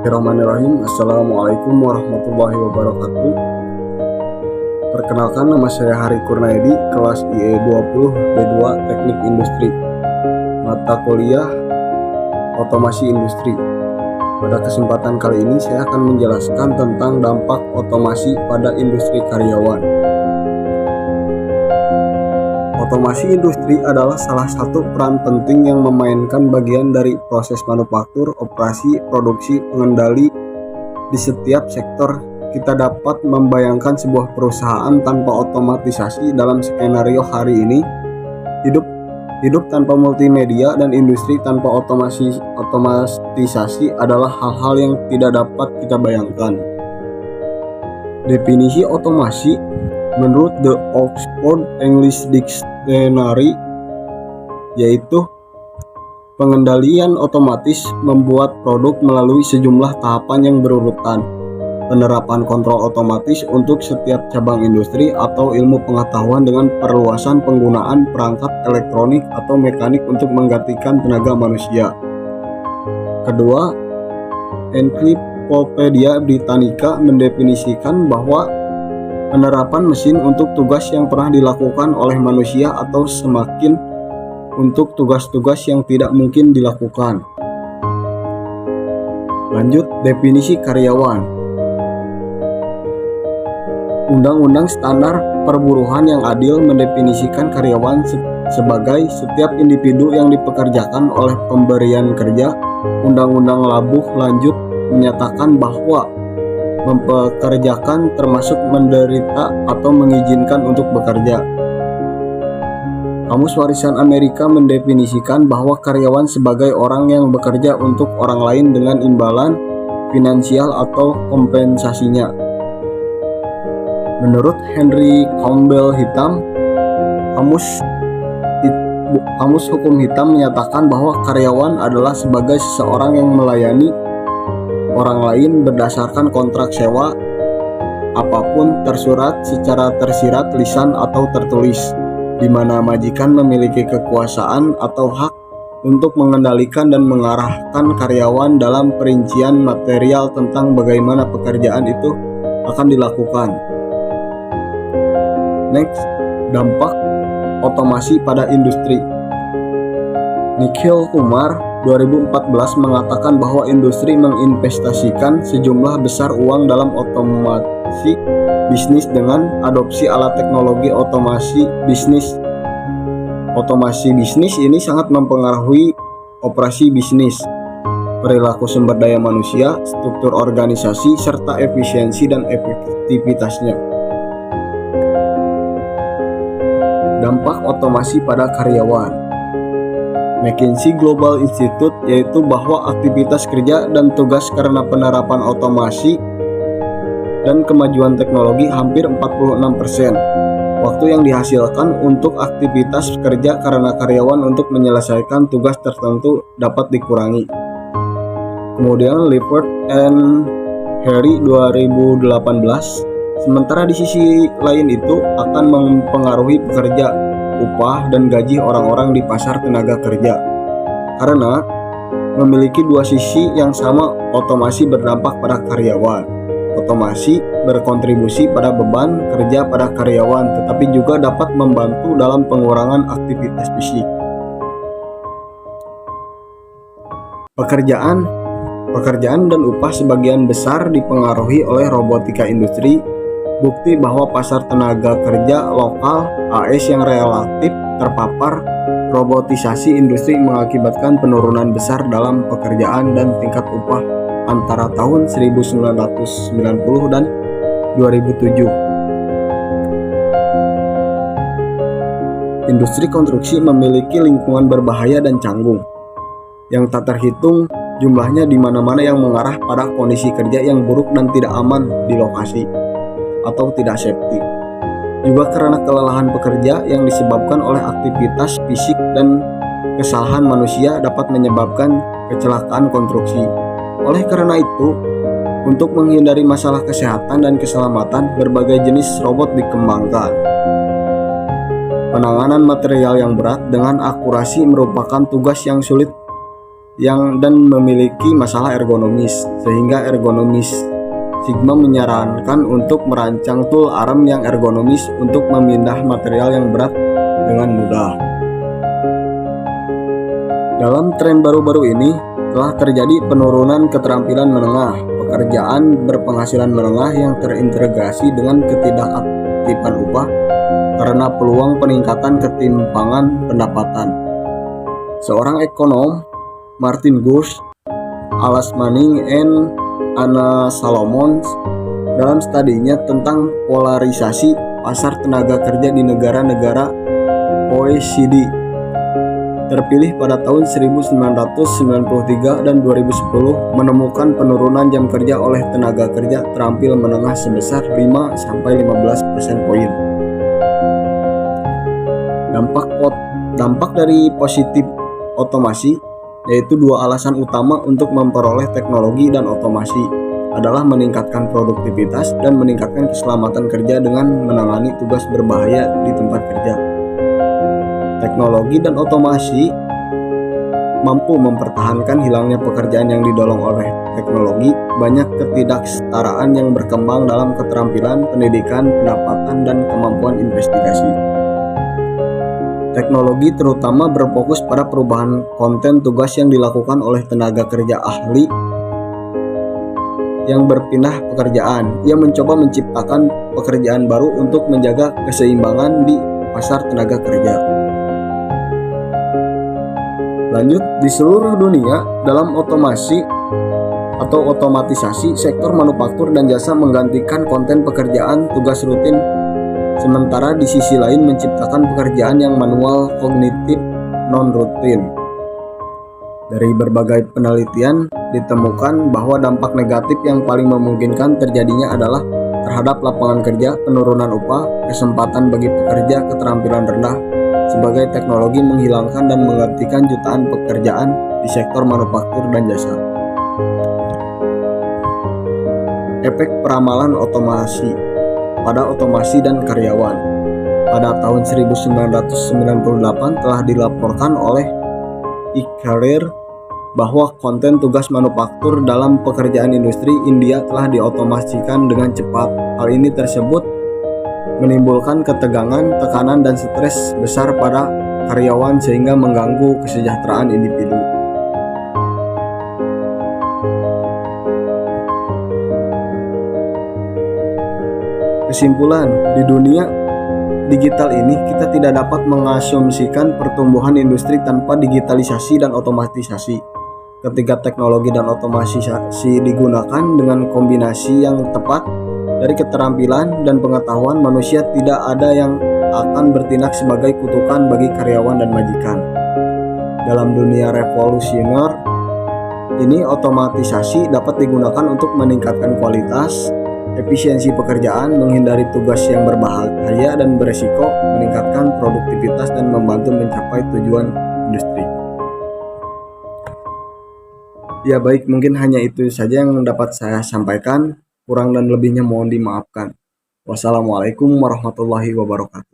Bismillahirrahmanirrahim. Assalamualaikum warahmatullahi wabarakatuh. Perkenalkan, nama saya Hari Kurnaedi, kelas IE20 B2 Teknik Industri, mata kuliah Otomasi Industri. Pada kesempatan kali ini saya akan menjelaskan tentang dampak otomasi pada industri karyawan. Otomasi industri adalah salah satu peran penting yang memainkan bagian dari proses manufaktur, operasi, produksi, pengendali di setiap sektor. Kita dapat membayangkan sebuah perusahaan tanpa otomatisasi dalam skenario hari ini. Hidup tanpa multimedia dan industri tanpa otomatisasi adalah hal-hal yang tidak dapat kita bayangkan. Definisi otomasi menurut The Oxford English Dictionary yaitu pengendalian otomatis membuat produk melalui sejumlah tahapan yang berurutan. Penerapan kontrol otomatis untuk setiap cabang industri atau ilmu pengetahuan dengan perluasan penggunaan perangkat elektronik atau mekanik untuk menggantikan tenaga manusia. Kedua, Encyclopedia Britannica mendefinisikan bahwa penerapan mesin untuk tugas yang pernah dilakukan oleh manusia atau semakin untuk tugas-tugas yang tidak mungkin dilakukan. Lanjut, definisi karyawan. Undang-undang Standar Perburuhan yang Adil mendefinisikan karyawan sebagai setiap individu yang dipekerjakan oleh pemberian kerja. Undang-undang Labuh Lanjut menyatakan bahwa mempekerjakan termasuk menderita atau mengizinkan untuk bekerja. Kamus Warisan Amerika mendefinisikan bahwa karyawan sebagai orang yang bekerja untuk orang lain dengan imbalan finansial atau kompensasinya. Menurut Henry Campbell Hitam, Kamus Hukum Hitam menyatakan bahwa karyawan adalah sebagai seseorang yang melayani orang lain berdasarkan kontrak sewa apapun tersurat secara tersirat, lisan atau tertulis, di mana majikan memiliki kekuasaan atau hak untuk mengendalikan dan mengarahkan karyawan dalam perincian material tentang bagaimana pekerjaan itu akan dilakukan. Next, dampak otomasi pada industri. Nikhil Kumar 2014 mengatakan bahwa industri menginvestasikan sejumlah besar uang dalam otomasi bisnis dengan adopsi alat teknologi otomasi bisnis. Otomasi bisnis ini sangat mempengaruhi operasi bisnis, perilaku sumber daya manusia, struktur organisasi, serta efisiensi dan efektivitasnya. Dampak otomasi pada karyawan. McKinsey Global Institute yaitu bahwa aktivitas kerja dan tugas karena penerapan otomasi dan kemajuan teknologi hampir 46%. Waktu yang dihasilkan untuk aktivitas kerja karena karyawan untuk menyelesaikan tugas tertentu dapat dikurangi. Kemudian Lippert and Harry 2018, sementara di sisi lain itu akan mempengaruhi pekerja, upah, dan gaji orang-orang di pasar tenaga kerja. Karena memiliki dua sisi yang sama, otomasi berdampak pada karyawan. Otomasi berkontribusi pada beban kerja pada karyawan, tetapi juga dapat membantu dalam pengurangan aktivitas fisik. Pekerjaan dan upah sebagian besar dipengaruhi oleh robotika industri. Bukti bahwa pasar tenaga kerja lokal AS yang relatif terpapar robotisasi industri mengakibatkan penurunan besar dalam pekerjaan dan tingkat upah antara tahun 1990 dan 2007. Industri konstruksi memiliki lingkungan berbahaya dan canggung yang tak terhitung jumlahnya, di mana-mana yang mengarah pada kondisi kerja yang buruk dan tidak aman di lokasi atau tidak safety. Juga karena kelelahan pekerja yang disebabkan oleh aktivitas fisik dan kesalahan manusia dapat menyebabkan kecelakaan konstruksi. Oleh karena itu, untuk menghindari masalah kesehatan dan keselamatan, berbagai jenis robot dikembangkan. Penanganan material yang berat dengan akurasi merupakan tugas yang sulit dan memiliki masalah ergonomis, sehingga ergonomis Sigma menyarankan untuk merancang tool ARM yang ergonomis untuk memindah material yang berat dengan mudah. Dalam tren baru-baru ini telah terjadi penurunan keterampilan menengah, pekerjaan berpenghasilan menengah yang terintegrasi dengan ketidakaktifan upah karena peluang peningkatan ketimpangan pendapatan. Seorang ekonom, Martin Gurs, Alas Manning and Anna Salomon, dalam studinya tentang polarisasi pasar tenaga kerja di negara-negara OECD terpilih pada tahun 1993 dan 2010 menemukan penurunan jam kerja oleh tenaga kerja terampil menengah sebesar 5-15% poin. Dampak dari positif otomasi, yaitu dua alasan utama untuk memperoleh teknologi dan otomasi, adalah meningkatkan produktivitas dan meningkatkan keselamatan kerja dengan menangani tugas berbahaya di tempat kerja. Teknologi dan otomasi mampu mempertahankan hilangnya pekerjaan yang didorong oleh teknologi. Banyak ketidaksetaraan yang berkembang dalam keterampilan, pendidikan, pendapatan, dan kemampuan investigasi. Teknologi terutama berfokus pada perubahan konten tugas yang dilakukan oleh tenaga kerja ahli yang berpindah pekerjaan. Ia mencoba menciptakan pekerjaan baru untuk menjaga keseimbangan di pasar tenaga kerja. Lanjut, di seluruh dunia dalam otomasi atau otomatisasi, sektor manufaktur dan jasa menggantikan konten pekerjaan tugas rutin, sementara di sisi lain menciptakan pekerjaan yang manual, kognitif, non-rutin. Dari berbagai penelitian ditemukan bahwa dampak negatif yang paling memungkinkan terjadinya adalah terhadap lapangan kerja, penurunan upah, kesempatan bagi pekerja keterampilan rendah, sebagai teknologi menghilangkan dan menggantikan jutaan pekerjaan di sektor manufaktur dan jasa. Efek peramalan otomasi pada otomasi dan karyawan. Pada tahun 1998 telah dilaporkan oleh e-Career bahwa konten tugas manufaktur dalam pekerjaan industri India telah diotomasikan dengan cepat. Hal ini tersebut menimbulkan ketegangan, tekanan, dan stres besar pada karyawan sehingga mengganggu kesejahteraan individu. Kesimpulan, di dunia digital ini kita tidak dapat mengasumsikan pertumbuhan industri tanpa digitalisasi dan otomatisasi. Ketika teknologi dan otomatisasi digunakan dengan kombinasi yang tepat dari keterampilan dan pengetahuan, manusia tidak ada yang akan bertindak sebagai kutukan bagi karyawan dan majikan. Dalam dunia revolusioner ini, otomatisasi dapat digunakan untuk meningkatkan kualitas, efisiensi pekerjaan, menghindari tugas yang berbahaya dan beresiko, meningkatkan produktivitas, dan membantu mencapai tujuan industri. Ya baik, mungkin hanya itu saja yang dapat saya sampaikan. Kurang dan lebihnya mohon dimaafkan. Wassalamualaikum warahmatullahi wabarakatuh.